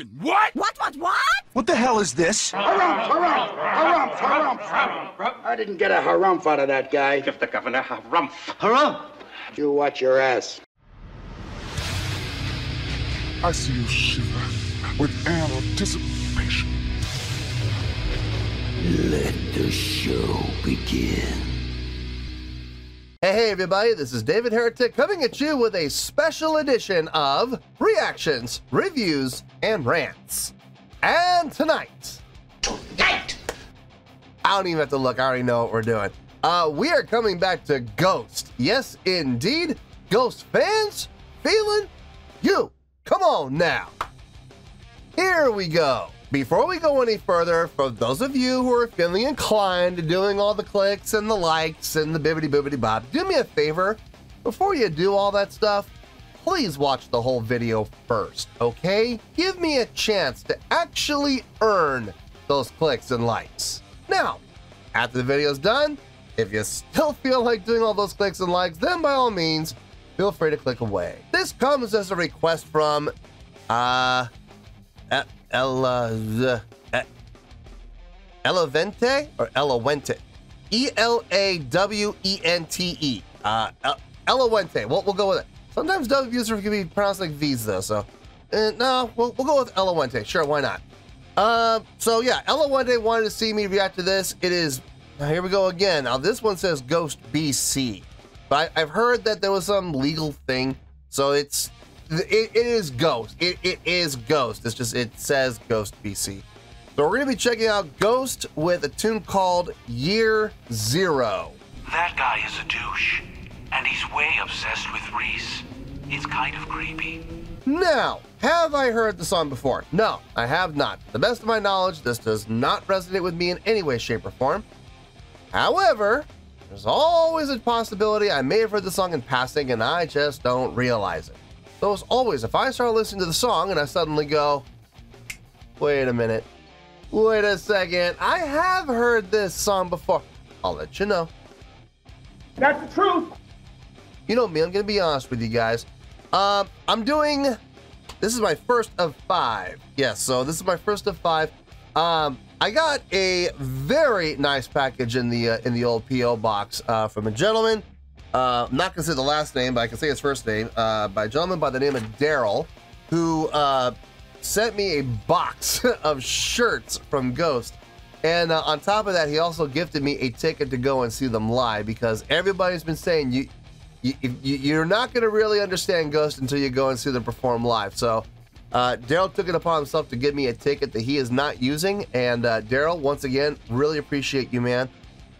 fucking what? What? What the hell is this? Harumph! I didn't get a harumph out of that guy. Give the governor harumph. Harumph! You watch your ass. I see you shiver with anticipation. Let the show begin. Hey everybody, this is David Heretic coming at you with a special edition of Reactions, Reviews, and Rants. And tonight, I don't even have to look, I already know what we're doing. We are coming back to Ghost. Yes, indeed, Ghost fans, feeling you. Come on now. Here we go. Before we go any further, for those of you who are feeling inclined to doing all the clicks and the likes and the bibbity-bobbity-bob, do me a favor. Before you do all that stuff, please watch the whole video first, okay? Give me a chance to actually earn those clicks and likes. Now, after the video's done, if you still feel like doing all those clicks and likes, then by all means, feel free to click away. This comes as a request from, Elawente or Elawente, E-L-A-W-E-N-T-E. Elawente. We'll go with it. Sometimes W's can be pronounced like V's though, so no, we'll go with Elawente. Sure, why not? So yeah, Elawente wanted to see me react to this. It is, here we go again. Now this one says Ghost BC, but I've heard that there was some legal thing, so it is Ghost. It is Ghost. It's just, it says Ghost BC. So we're gonna be checking out Ghost with a tune called Year Zero. That guy is a douche, and he's way obsessed with Reese. It's kind of creepy. Now, have I heard the song before? No, I have not. To the best of my knowledge, this does not resonate with me in any way, shape, or form. However, there's always a possibility I may have heard the song in passing and I just don't realize it. So as always, if I start listening to the song and I suddenly go, wait a minute, wait a second, I have heard this song before, I'll let you know. That's the truth. You know me, I'm gonna be honest with you guys. I'm doing, this is my first of 5. Yes, so this is my first of 5. I got a very nice package in the old P.O. box from a gentleman. I'm not gonna say the last name, but I can say his first name, by a gentleman by the name of Daryl, who sent me a box of shirts from Ghost. And on top of that, he also gifted me a ticket to go and see them live, because everybody's been saying you're not gonna really understand Ghost until you go and see them perform live. So Daryl took it upon himself to give me a ticket that he is not using, and Daryl, once again, really appreciate you, man.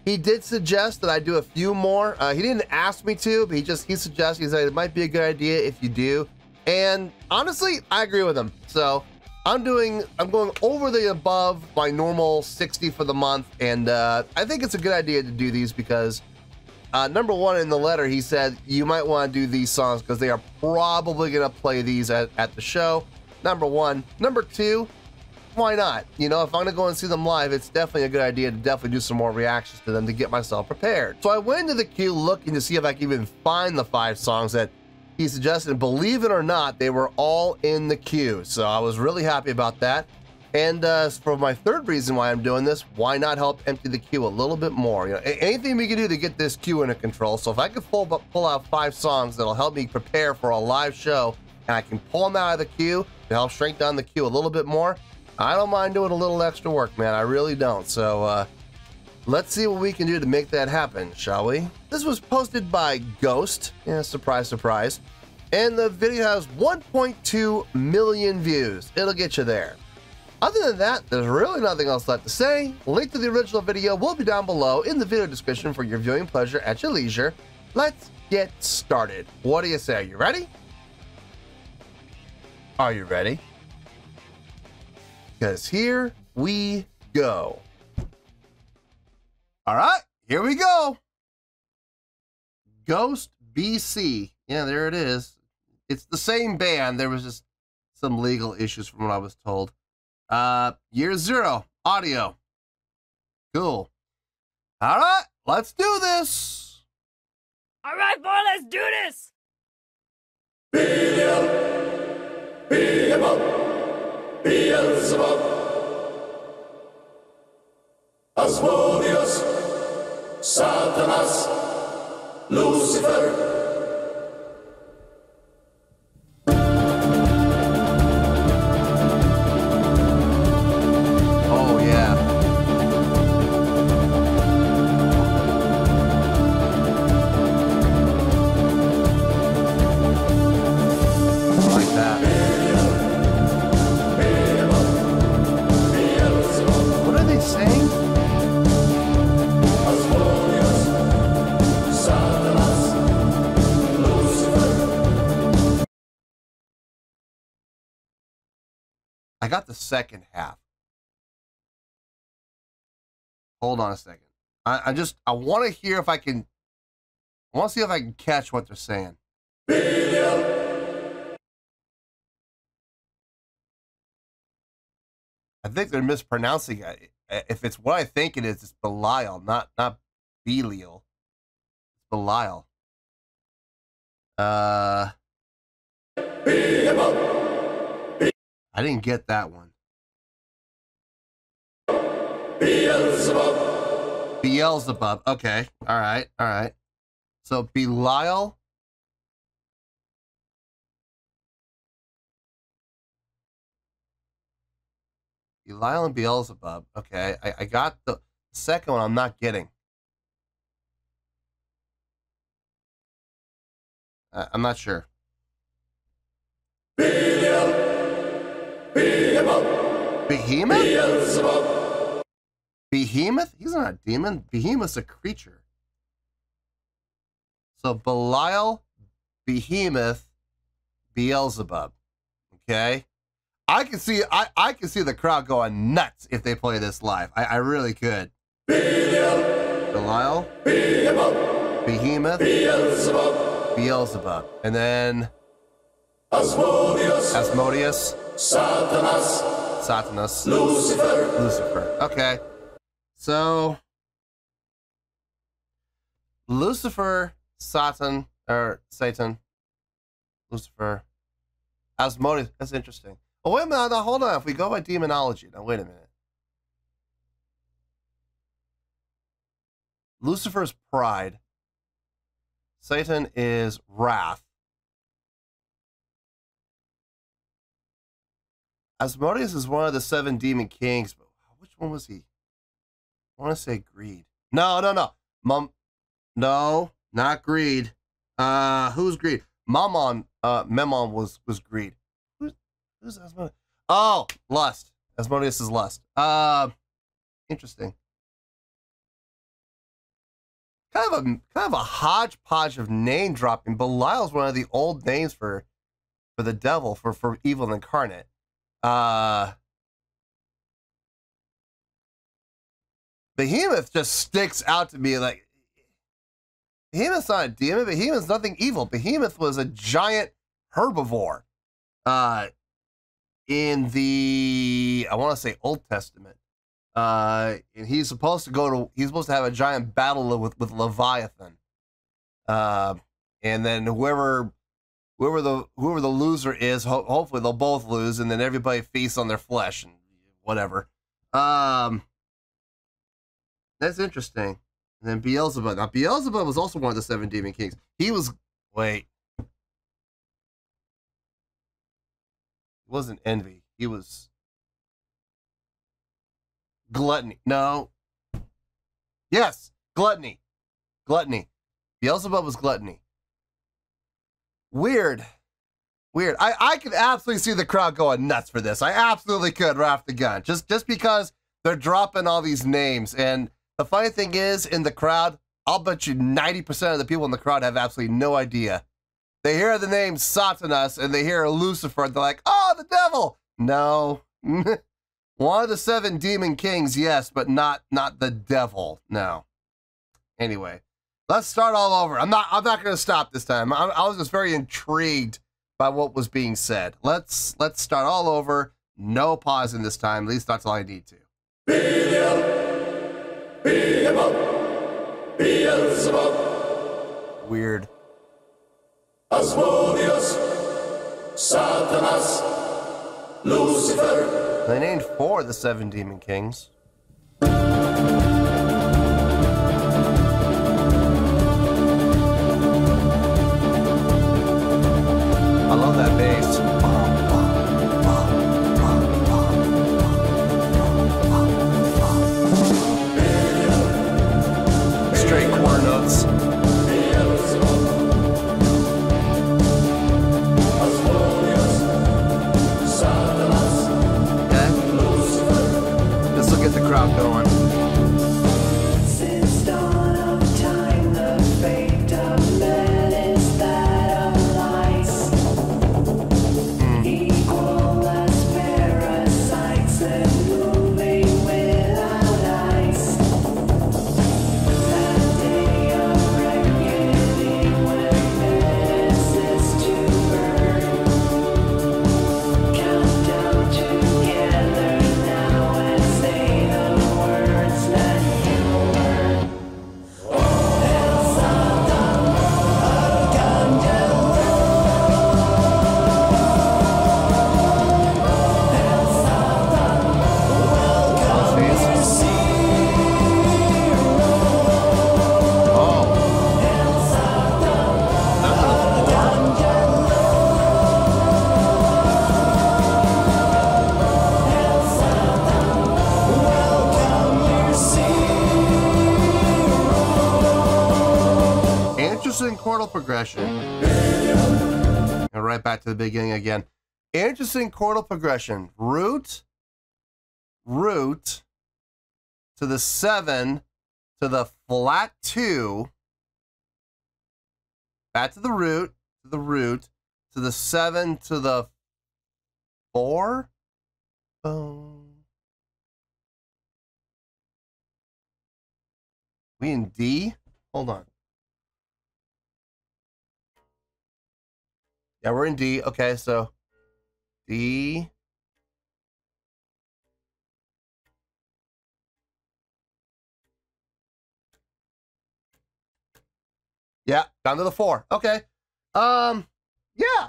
He did suggest that I do a few more. He didn't ask me to, but he suggested, he said it might be a good idea if you do. And honestly, I agree with him. So I'm going over the above my normal 60 for the month, and I think it's a good idea to do these because number one, in the letter he said you might want to do these songs because they are probably gonna play these at the show. Number one. Number two, why not? You know, if I'm gonna go and see them live, it's definitely a good idea to definitely do some more reactions to them to get myself prepared. So I went into the queue looking to see if I could even find the 5 songs that he suggested, and believe it or not, they were all in the queue. So I was really happy about that. And for my third reason why I'm doing this, why not help empty the queue a little bit more? You know, anything we can do to get this queue under control. So if I could pull out 5 songs that'll help me prepare for a live show, and I can pull them out of the queue to help shrink down the queue a little bit more, I don't mind doing a little extra work, man. I really don't. So let's see what we can do to make that happen, shall we? This was posted by Ghost. Yeah, surprise, surprise. And the video has 1.2 million views. It'll get you there. Other than that, there's really nothing else left to say. Link to the original video will be down below in the video description for your viewing pleasure at your leisure. Let's get started. What do you say? Are you ready? Are you ready? Because here we go. All right, here we go. Ghost BC. Yeah, there it is. It's the same band. There was just some legal issues from what I was told. Year Zero, audio. Cool. All right, let's do this. All right, boy, let's do this. Beelzebub, Asmodeus, Satanas, Lucifer. Oh, yeah. I like that. What are they saying? I got the second half. Hold on a second. I want to hear if I can. I want to see if I can catch what they're saying. I think they're mispronouncing it. If it's what I think it is, it's Belial, not Belial. It's Belial. I didn't get that one. Beelzebub. Beelzebub. Okay. All right. All right. So Belial. Belial and Beelzebub. Okay. I got the second one. I'm not getting. I'm not sure. Behemoth. Behemoth? Behemoth? He's not a demon. Behemoth's a creature. So Belial, Behemoth, Beelzebub. Okay. I can see the crowd going nuts if they play this live. I really could. Belial, Behemoth, Beelzebub. And then Asmodeus, Satanas, Lucifer. Okay. So Lucifer, Satan, Lucifer, Asmodeus. That's interesting. Oh, wait a minute. Now, hold on. If we go by demonology, now wait a minute. Lucifer's pride. Satan is wrath. Asmodeus is one of the 7 demon kings, but which one was he? I want to say greed. No. No, not greed. Who's greed? Memon was greed. Who's Asmodeus? Oh, lust. Asmodeus is lust. Interesting. Kind of a hodgepodge of name dropping. Belial's one of the old names for the devil, for evil incarnate. Behemoth just sticks out to me like Behemoth's not a demon. Behemoth's nothing evil. Behemoth was a giant herbivore. In the, I want to say, Old Testament. And he's supposed to have a giant battle with Leviathan. And then whoever the loser is, hopefully they'll both lose, and then everybody feasts on their flesh and whatever. That's interesting. And then Beelzebub. Now Beelzebub was also one of the 7 demon kings. He was, wait. It wasn't envy. He was gluttony. No. Yes, gluttony. Gluttony. Beelzebub was gluttony. Weird. I could absolutely see the crowd going nuts for this. I absolutely could right off the gun. Just because they're dropping all these names. And the funny thing is, in the crowd, I'll bet you 90% of the people in the crowd have absolutely no idea. They hear the name Satanas and they hear Lucifer and they're like, oh, the devil. No. One of the 7 demon kings, yes, but not the devil. No. Anyway, let's start all over. I'm not going to stop this time. I was just very intrigued by what was being said. Let's start all over. No pausing this time. At least that's all I need to. Weird. Asmodeus, Satanas, Lucifer. They named 4 of the 7 Demon Kings. I love that bass. Straight quarter notes. Okay. This will get the crowd going. Since dawn of time, the fate of man is that of lice. Equal as parasites and moving without ice. That day of reckoning when fences to burn. Count down together now and say the words that you learn. Interesting chordal progression. And right back to the beginning again. Interesting chordal progression. Root to the 7 to the flat 2. Back to the root to the 7 to the 4. We in D? Hold on. Yeah, we're in D. Okay, so D. Yeah, down to the 4. Okay. Yeah,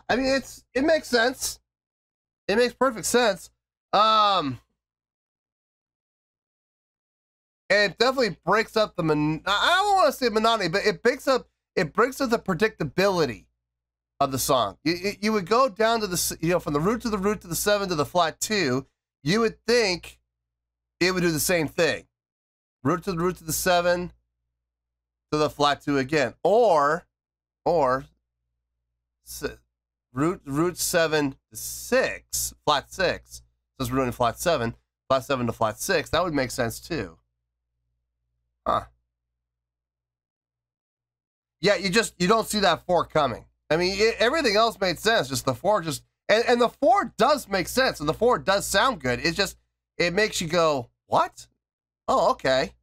I mean it makes sense. It makes perfect sense. And it definitely breaks up the I don't want to say monotony, but it breaks up the predictability of the song. You would go down to the, from the root to the 7 to the flat 2, you would think it would do the same thing. Root to the 7 to the flat 2 again. Or root 7 to 6, flat 6. So it's root in flat 7 to flat 6. That would make sense too. Huh. Yeah, you don't see that 4 coming. I mean, everything else made sense. Just the 4 and the 4 does make sense, and the 4 does sound good. It makes you go, what? Oh, okay.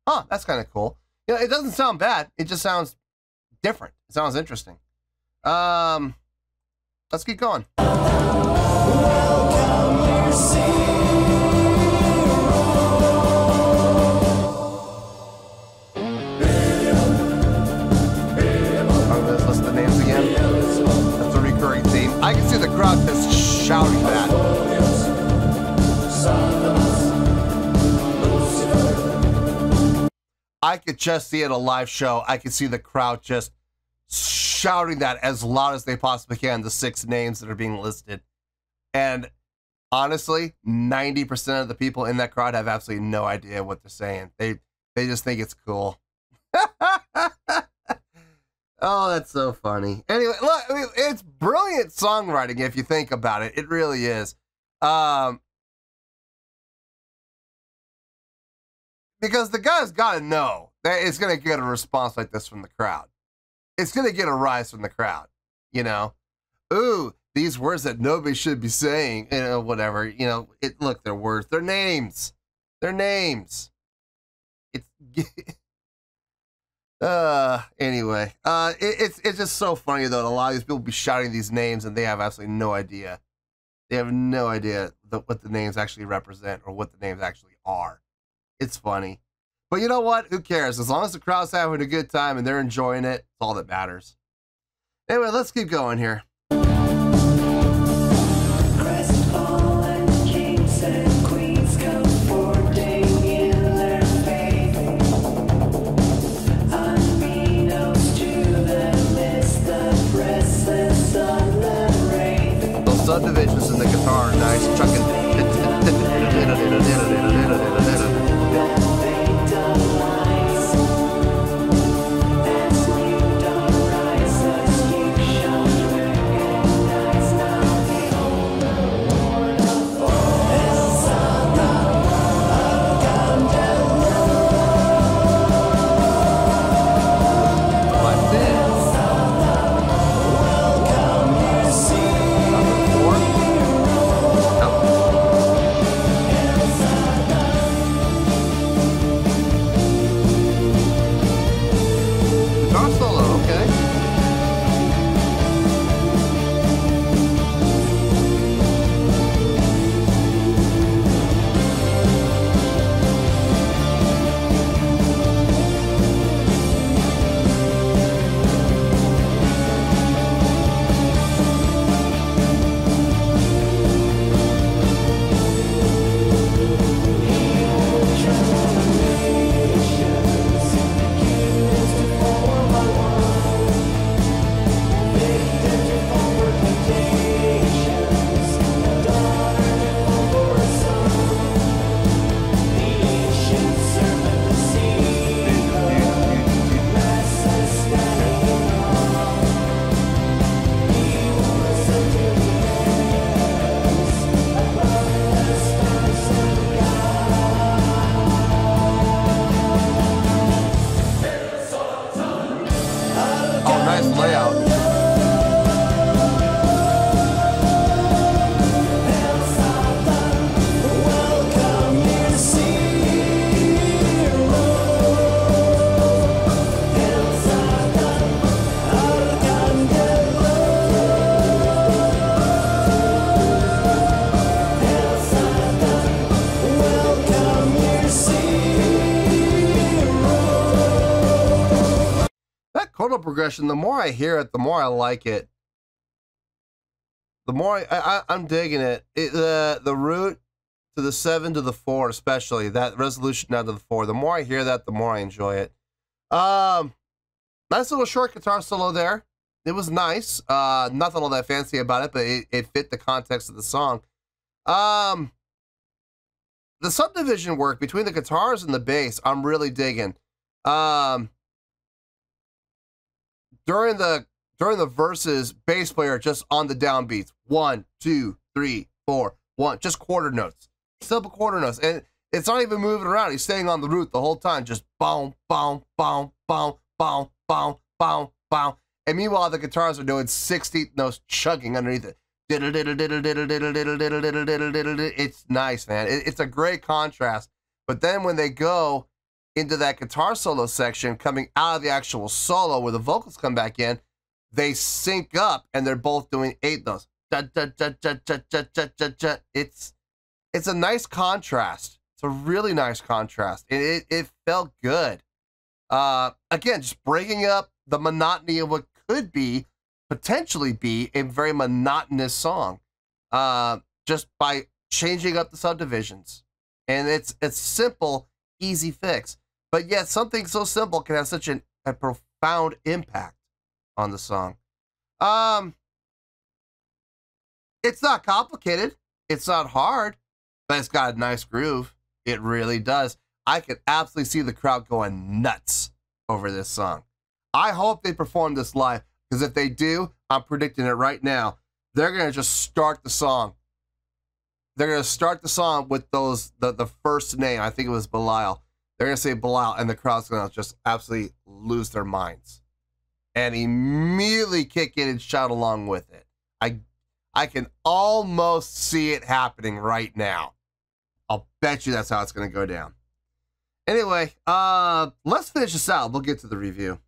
Huh, that's kind of cool. It doesn't sound bad. It just sounds different. It sounds interesting. Let's keep going. List the names again. That's a recurring theme. I can see the crowd just shouting that. I could just see at a live show, I could see the crowd just shouting that as loud as they possibly can, the 6 names that are being listed. And honestly, 90% of the people in that crowd have absolutely no idea what they're saying. They just think it's cool. Oh, that's so funny. Anyway, look, I mean, it's brilliant songwriting if you think about it. It really is. Because the guy's got to know that it's going to get a response like this from the crowd. It's going to get a rise from the crowd, Ooh, these words that nobody should be saying, whatever, look, they're words, they're names. They're names. It's anyway, it's just so funny though that a lot of these people be shouting these names and they have absolutely no idea. They have no idea what the names actually represent or what the names actually are. It's funny. But you know what? Who cares? As long as the crowd's having a good time and they're enjoying it, it's all that matters. Anyway, let's keep going here. Crestfallen. progression, the more I hear it, the more I like it. The more I'm digging it. The root to the 7 to the 4, especially that resolution down to the 4. The more I hear that, the more I enjoy it. Nice little short guitar solo there. It was nice. Nothing all that fancy about it, but it fit the context of the song. The subdivision work between the guitars and the bass, I'm really digging. During the verses, bass player just on the downbeats. 1, 2, 3, 4, 1. Just quarter notes. Simple quarter notes. And it's not even moving around. He's staying on the root the whole time. Just boom, boom, boom, boom, boom, boom, boom, boom. And meanwhile, the guitars are doing 16th notes chugging underneath it. It's nice, man. It's a great contrast. But then when they go into that guitar solo section, coming out of the actual solo where the vocals come back in, they sync up and they're both doing 8 notes. It's a nice contrast. It's a really nice contrast. It felt good. Again, just breaking up the monotony of what could potentially be a very monotonous song, just by changing up the subdivisions. And it's simple, easy fix. But yet something so simple can have such a profound impact on the song. It's not complicated. It's not hard, but it's got a nice groove. It really does. I could absolutely see the crowd going nuts over this song. I hope they perform this live, because if they do, I'm predicting it right now. They're going to just start the song. They're going to start the song with the first name. I think it was Belial. They're going to say Belial, and the crowd's going to just absolutely lose their minds and immediately kick in and shout along with it. I can almost see it happening right now. I'll bet you that's how it's going to go down. Anyway, let's finish this out. We'll get to the review.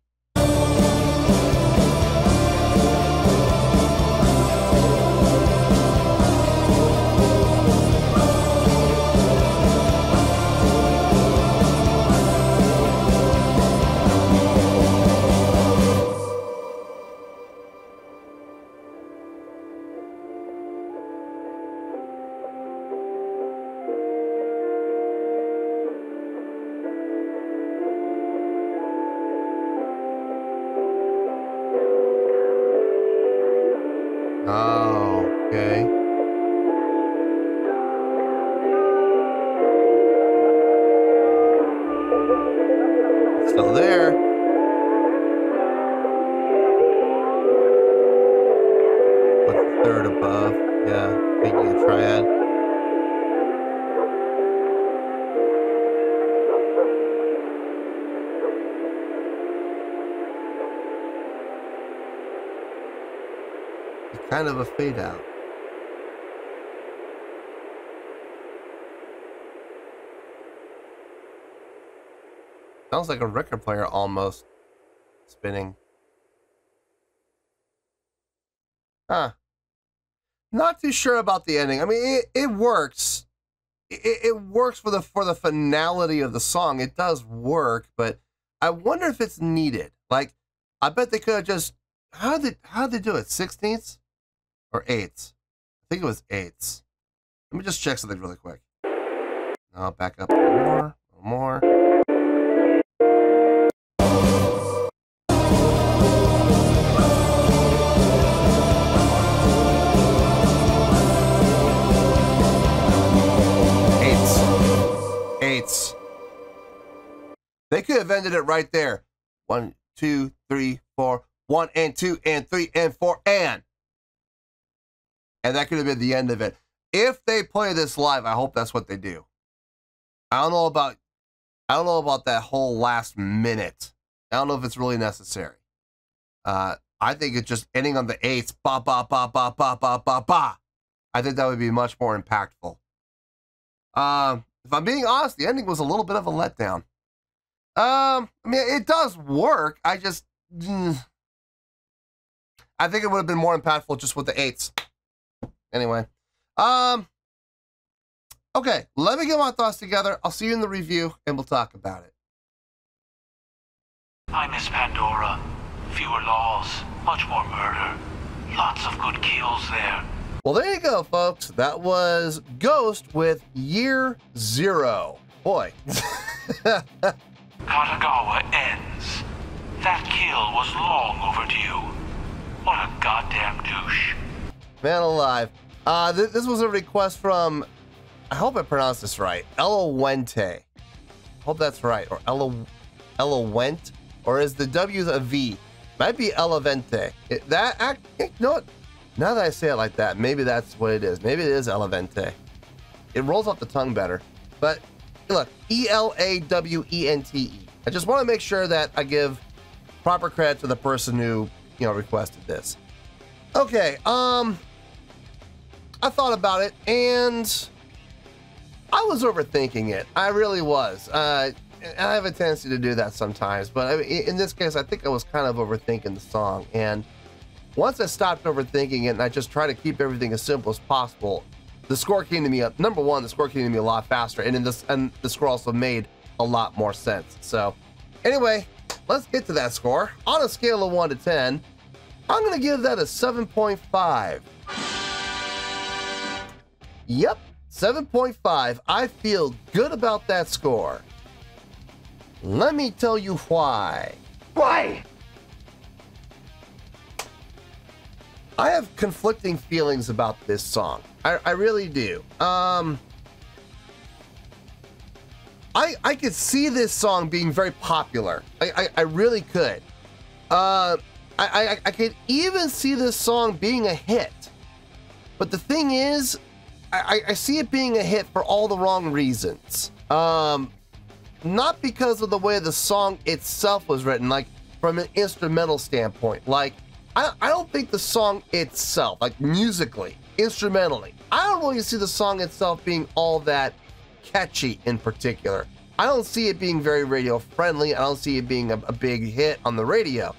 Oh, okay. Still there. What's the third above? Yeah, making a triad. Kind of a fade out. Sounds like a record player almost spinning. Huh. Not too sure about the ending. I mean, it works. It works for the finality of the song. It does work, but I wonder if it's needed. Like, I bet they could have just how'd they do it? 16ths? Or 8s? I think it was 8s. Let me just check something really quick. I'll back up a little more. Eights. They could have ended it right there. 1, 2, 3, 4. 1 and 2 and 3 and 4 and that could have been the end of it. If they play this live, I hope that's what they do. I don't know about that whole last minute. I don't know if it's really necessary. I think it's just ending on the 8s. Ba ba ba ba ba ba ba ba. I think that would be much more impactful. If I'm being honest, the ending was a little bit of a letdown. I mean, it does work. I think it would have been more impactful just with the 8s. Anyway, okay, let me get my thoughts together. I'll see you in the review, and we'll talk about it. I miss Pandora. Fewer laws, much more murder. Lots of good kills there. Well, there you go, folks. That was Ghost with Year Zero. Boy. Katagawa ends. That kill was long overdue. What a goddamn douche. Man alive. This was a request from, I hope I pronounced this right, Elowente. Hope that's right. Or Elowent? Or is the W a V? Might be Elevente. You know what? Now that I say it like that, maybe that's what it is. Maybe it is Elevente. It rolls off the tongue better. But look, Elawente. I just want to make sure that I give proper credit to the person who, requested this. Okay, I thought about it and I was overthinking it. I really was. I have a tendency to do that sometimes, but in this case, I think I was kind of overthinking the song. And once I stopped overthinking it and I just try to keep everything as simple as possible, the score came to me up. Number one, the score came to me a lot faster, and the score also made a lot more sense. So anyway, let's get to that score. On a scale of 1 to 10, I'm going to give that a 7.5. Yep, 7.5. I feel good about that score. Let me tell you why. Why? I have conflicting feelings about this song. I really do. I could see this song being very popular. I really could. I could even see this song being a hit. But the thing is, I see it being a hit for all the wrong reasons. Not because of the way the song itself was written, like from an instrumental standpoint. Like, I don't think the song itself, like musically, instrumentally, I don't really see the song itself being all that catchy in particular. I don't see it being very radio friendly. I don't see it being a big hit on the radio.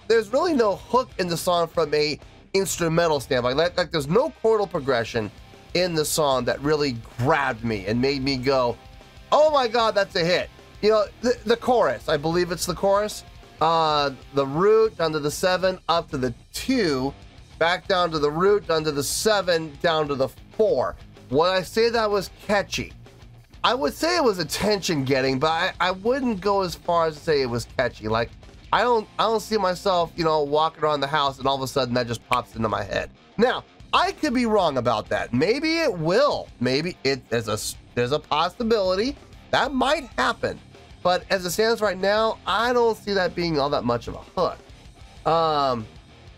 There's really no hook in the song from a instrumental standpoint. Like there's no chordal progression in the song that really grabbed me and made me go, oh my God, that's a hit. The chorus, I believe it's the chorus. The root down to the 7, up to the 2, back down to the root, down to the 7, down to the 4. Would I say that was catchy? I would say it was attention getting, but I wouldn't go as far as to say it was catchy. Like, I don't see myself, walking around the house and all of a sudden that just pops into my head. Now, I could be wrong about that. Maybe it will. Maybe there's a possibility that might happen. But as it stands right now, I don't see that being all that much of a hook.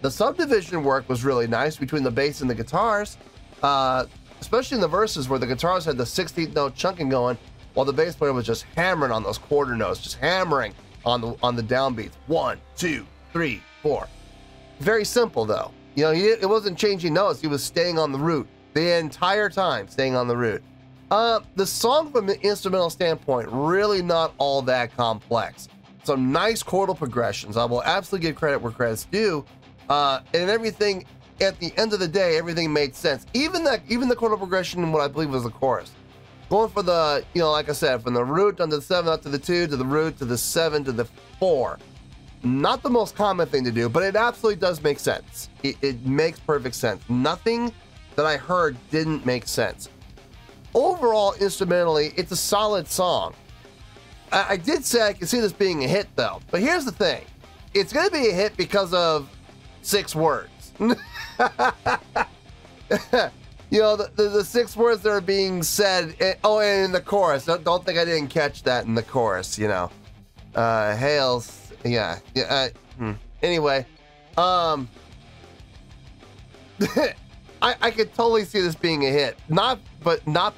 The subdivision work was really nice between the bass and the guitars, especially in the verses where the guitars had the 16th note chunking going, while the bass player was just hammering on those quarter notes, just hammering on the downbeats. 1, 2, 3, 4. Very simple though. It wasn't changing notes. He was staying on the root the entire time, staying on the root. The song from an instrumental standpoint, really not all that complex. Some nice chordal progressions. I will absolutely give credit where credit's due. And everything, at the end of the day, everything made sense. Even the chordal progression in what I believe was the chorus. Going for the, like I said, from the root down to the 7, up to the 2, to the root, to the 7, to the 4. Not the most common thing to do, but it absolutely does make sense. It makes perfect sense. Nothing that I heard didn't make sense. Overall, instrumentally, it's a solid song. I did say I could see this being a hit, though. But here's the thing. It's going to be a hit because of 6 words. The 6 words that are being said. And in the chorus. Don't think I didn't catch that in the chorus, Hails. Yeah. Anyway. I could totally see this being a hit. Not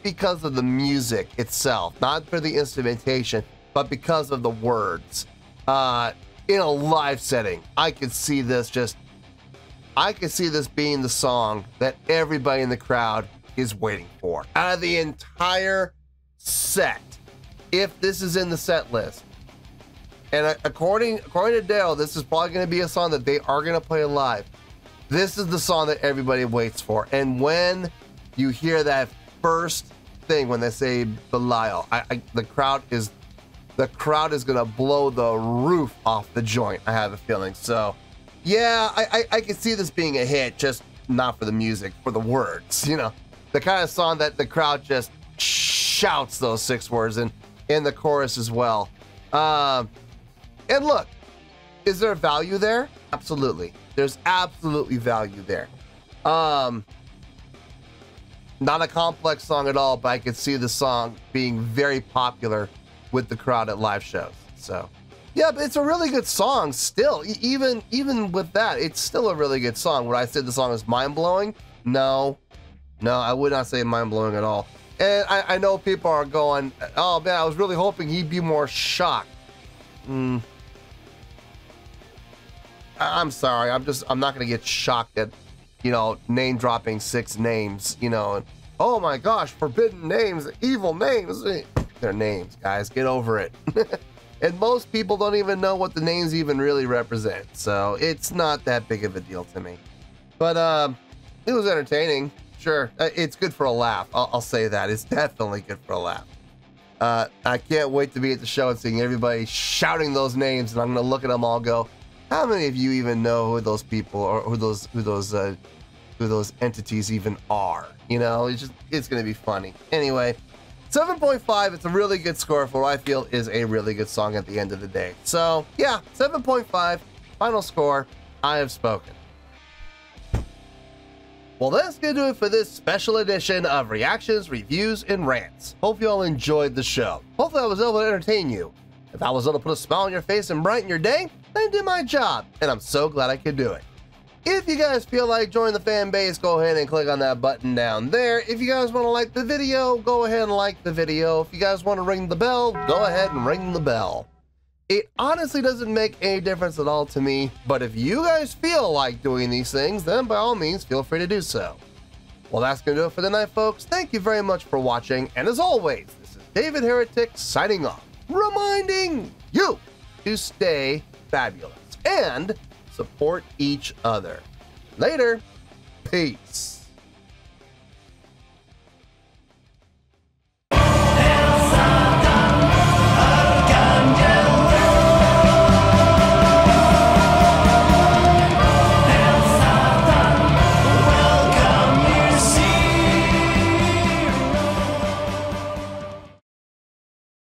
because of the music itself, not for the instrumentation, but because of the words. In a live setting, I could see this being the song that everybody in the crowd is waiting for. Out of the entire set, if this is in the set list, and according to Daryl, this is probably going to be a song that they are going to play live. This is the song that everybody waits for. And when you hear that first thing, when they say Belial, the crowd is the crowd is gonna blow the roof off the joint, I have a feeling. So yeah, I can see this being a hit, just not for the music, for the words, you know, the kind of song that the crowd just shouts those 6 words in the chorus as well. And look, is there value there? Absolutely. There's absolutely value there. Not a complex song at all, but I could see the song being very popular with the crowd at live shows. So yeah, but it's a really good song still. Even with that, it's still a really good song. Would I say the song is mind-blowing? No, I would not say mind-blowing at all. And I know people are going, oh man, I was really hoping he'd be more shocked. I'm sorry, I'm not gonna get shocked at, you know, name dropping 6 names, you know, and oh my gosh, forbidden names, evil names. They're names, guys, get over it. And most people don't even know what the names even really represent, so it's not that big of a deal to me. But it was entertaining, sure. It's good for a laugh, I'll say that. It's definitely good for a laugh. I can't wait to be at the show and seeing everybody shouting those names, and I'm gonna look at them all and go, how many of you even know who those people or who those entities even are? You know, it's gonna be funny. Anyway, 7.5, it's a really good score for what I feel is a really good song at the end of the day. So yeah, 7.5, final score, I have spoken. Well, that's gonna do it for this special edition of Reactions, Reviews, and Rants. Hope you all enjoyed the show. Hopefully I was able to entertain you. If I was able to put a smile on your face and brighten your day, then I did my job, and I'm so glad I could do it. If you guys feel like joining the fan base, go ahead and click on that button down there. If you guys want to like the video, go ahead and like the video. If you guys want to ring the bell, go ahead and ring the bell. It honestly doesn't make any difference at all to me, but if you guys feel like doing these things, then by all means, feel free to do so. Well, that's going to do it for the night, folks. Thank you very much for watching, and as always, this is David Heretic signing off, reminding you to stay fabulous and support each other. Later. Peace.